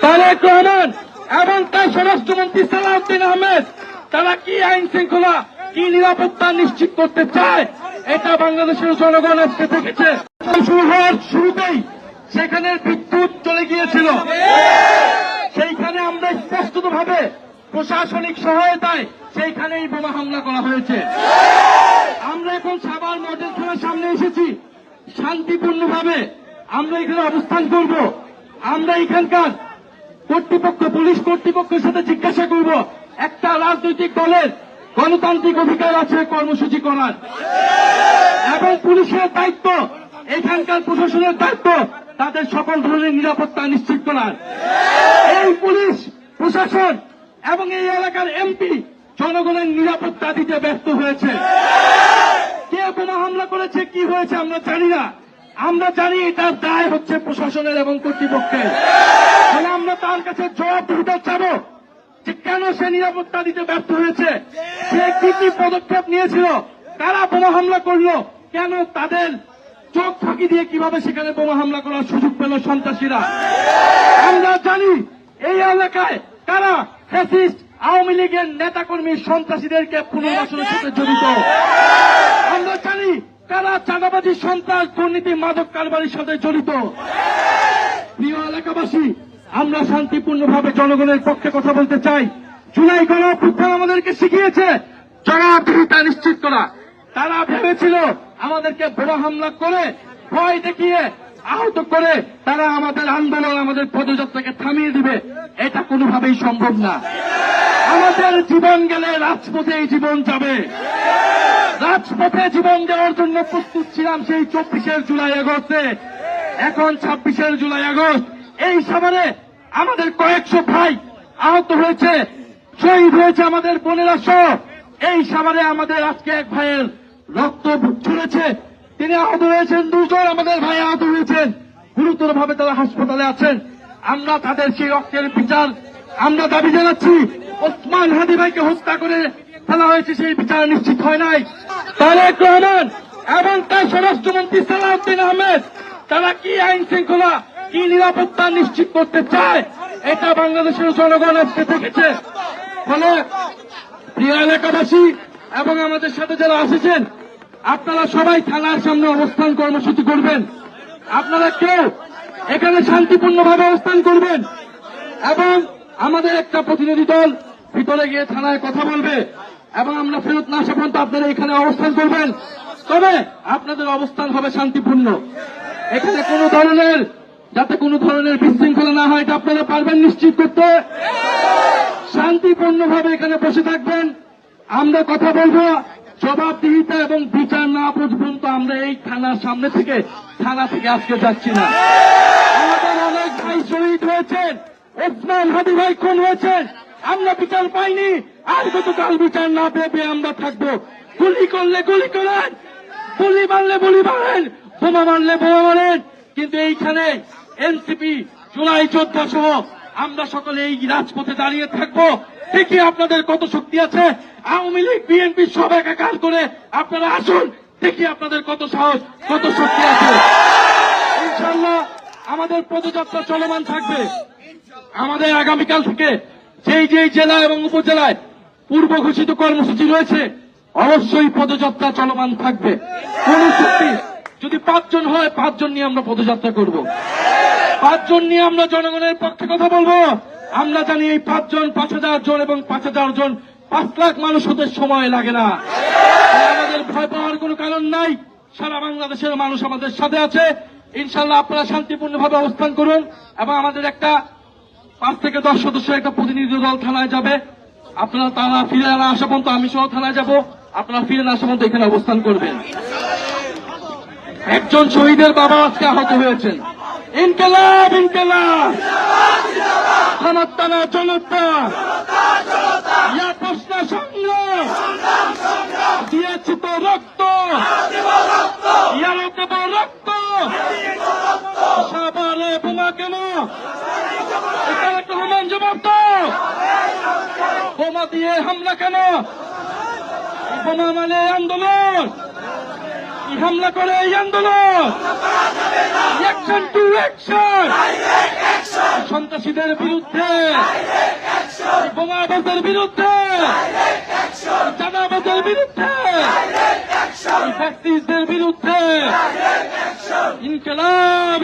তারেক রহমান এবং তার স্বরাষ্ট্রমন্ত্রী সালাউদ্দিন আহমেদ তারা কি আইন শৃঙ্খলা কি নিরাপত্তা নিশ্চিত করতে চায় এটা বাংলাদেশের জনগণ আজকে দেখেছে। শুরু হওয়ার শুরুতেই সেখানে বিদ্যুৎ চলে গিয়েছিল, সেইখানে আমরা স্পষ্টভাবে প্রশাসনিক সহায়তায় সেইখানেই বোমা হামলা করা হয়েছে। আমরা এখন সাভার মডেল থানার সামনে এসেছি, শান্তিপূর্ণভাবে আমরা এখানে অবস্থান করব। আমরা এখানকার কর্তৃপক্ষ পুলিশ কর্তৃপক্ষের সাথে জিজ্ঞাসা করব, একটা রাজনৈতিক দলের গণতান্ত্রিক অধিকার আছে কর্মসূচি করার, এবং পুলিশের দায়িত্ব, এখানকার প্রশাসনের দায়িত্ব তাদের সকল ধরনের নিরাপত্তা নিশ্চিত করার। এই পুলিশ প্রশাসন এবং এই এলাকার এমপি জনগণের নিরাপত্তা দিতে ব্যর্থ হয়েছে। কে বোমা হামলা করেছে, কি হয়েছে আমরা জানি না, আমরা জানি এটার দায় হচ্ছে প্রশাসনের এবং কর্তৃপক্ষের। তাহলে আমরা তার কাছে জবাবদিহিতা চাবো যে কেন সে নিরাপত্তা দিতে ব্যর্থ হয়েছে, সে কি কি পদক্ষেপ নিয়েছিল, কারা বোমা হামলা করলো, কেন তাদের চোখ ফাঁকি দিয়ে কিভাবে সেখানে বোমা হামলা করার সুযোগ পেল সন্ত্রাসীরা। আমরা জানি এই এলাকায় কারা ফ্যাসিস্ট আওয়ামী লীগের নেতাকর্মী সন্ত্রাসীদেরকে পুনর্বাসনের সাথে জড়িত। আমরা জানি কারা চাঁদাবাজি সন্ত্রাস দুর্নীতি মাদক কারবারির সাথে জড়িত। প্রিয় এলাকাবাসী, আমরা শান্তিপূর্ণভাবে জনগণের পক্ষে কথা বলতে চাই। জুলাই গণঅভ্যুত্থান আমাদেরকে শিখিয়েছে জবাবদিহিতা নিশ্চিত করা। তারা ভেবেছিল আমাদেরকে বোমা হামলা করে ভয় দেখিয়ে আহত করে তারা আমাদের আন্দোলন আমাদের পদযাত্রাকে থামিয়ে দিবে, এটা কোনোভাবেই সম্ভব না। আমাদের জীবন গেলে রাজপথেই জীবন যাবে। রাজপথে জীবন দেওয়ার জন্য প্রস্তুত ছিলাম সেই 24 জুলাই আগস্টে, এখন 26 জুলাই আগস্ট। এই সাভারে আমাদের কয়েকশো ভাই আহত হয়েছে, শহীদ হয়েছে আমাদের বোনেরা সহ। এই সাভারে আমাদের আজকে এক ভাইয়ের রক্ত ঝরেছে, তিনি আহত হয়েছেন, দুজন আমাদের ভাই আহত হয়েছেন, গুরুতরভাবে তারা হাসপাতালে আছেন। আমরা তাদের সেই রক্তের বিচার আমরা দাবি জানাচ্ছি। ওসমান হাদি ভাইকে হত্যা করে ফেলা হয়েছে, সেই বিচার নিশ্চিত হয় নাই। তারেক রহমান এবং তার স্বরাষ্ট্রমন্ত্রী সালাউদ্দিন আহমেদ তারা কি আইন শৃঙ্খলা কি নিরাপত্তা নিশ্চিত করতে চায় এটা বাংলাদেশের জনগণ আজকে দেখেছে। ফলে প্রিয় এলাকাবাসী এবং আমাদের সাথে যারা আসেছেন, আপনারা সবাই থানার সামনে অবস্থান কর্মসূচি করবেন। আপনারা কেউ এখানে শান্তিপূর্ণভাবে অবস্থান করবেন এবং আমাদের একটা প্রতিনিধি দল ভিতরে গিয়ে থানায় কথা বলবে এবং আমরা ফেরত না আসা পর্যন্ত আপনারা এখানে অবস্থান করবেন। তবে আপনাদের অবস্থান হবে শান্তিপূর্ণ, এখানে যাতে কোনো ধরনের বিশৃঙ্খলা না হয় এটা আপনারা পারবেন নিশ্চিত করতে। শান্তিপূর্ণভাবে এখানে বসে থাকবেন, আমরা কথা বলবো। জবাবদিহিতা এবং বিচার না পর্যন্ত আমরা এই থানার সামনে থেকে থানা থেকে আজকে যাচ্ছি না। আমাদের অনেক ভাই শহীদ হয়েছেন, ওসমান হাদি ভাই খুন হয়েছেন, আমরা বিচার পাইনি, আর গতকাল বিচার না পেয়ে আমরা থাকবো। গুলি করলে গুলি করেন, গুলি মারলে গুলি মারেন, বোমা মারলে বোমা মারেন, কিন্তু এইখানে এনসিপি জুলাই যোদ্ধা সহ আমরা সকলে এই রাজপথে দাঁড়িয়ে থাকবো। দেখি আপনাদের কত শক্তি আছে, আওয়ামী লীগ বিএনপি সব একাকার করে আপনারা আসুন, দেখি আপনাদের কত সাহস কত শক্তি আছে। ইনশাআল্লাহ আমাদের পদযাত্রা চলমান থাকবে। আমাদের আগামীকাল থেকে যেই যেই জেলা এবং উপজেলায় পূর্ব ঘোষিত কর্মসূচি রয়েছে অবশ্যই পদযাত্রা চলমান থাকবে। কোন শক্তি যদি 5 জন হয় 5 জন নিয়ে আমরা পদযাত্রা করব, 5 জন নিয়ে আমরা জনগণের পক্ষে কথা বলবো। আমরা জানি এই 5 জন 5000 জন এবং 5000 জন 5 লাখ মানুষ হতে সময় লাগে না। আমাদের ভয় পাওয়ার কোনো কারণ নাই, সারা বাংলাদেশের মানুষ আমাদের সাথে আছে। ইনশাআল্লাহ আপনারা শান্তিপূর্ণভাবে অবস্থান করুন এবং আমাদের একটা 5 থেকে 10 সদস্যের একটা প্রতিনিধি দল থানায় যাবে। আপনারা তারা ফিরে না আসা পর্যন্ত আমি সহ থানায় যাব, আপনারা ফিরে না আসা পর্যন্ত এখানে অবস্থান করবেন। একজন শহীদের বাবা আজকে আহত হয়েছেন। ইনকিলাব ইনকিলাব, থানা জনতা, ইয়া প্রশ্ন সংগ্রাম, দিয়েছি তো রক্ত, ইয়ারও দেব রক্ত, সাভারে বোমা কেন, তারেক রহমান জবাব দাও, বোমা দিয়ে হামলা কেন, বোমা মানে আন্দোলন, হামলা করে এই আন্দোলন, অ্যাকশন টু অ্যাকশন। সন্ত্রাসীদের বিরুদ্ধে, বোমাবাজের বিরুদ্ধে, চাঁদাবাজের বিরুদ্ধে, ফ্যাসিস্টদের বিরুদ্ধে ইনকিলাব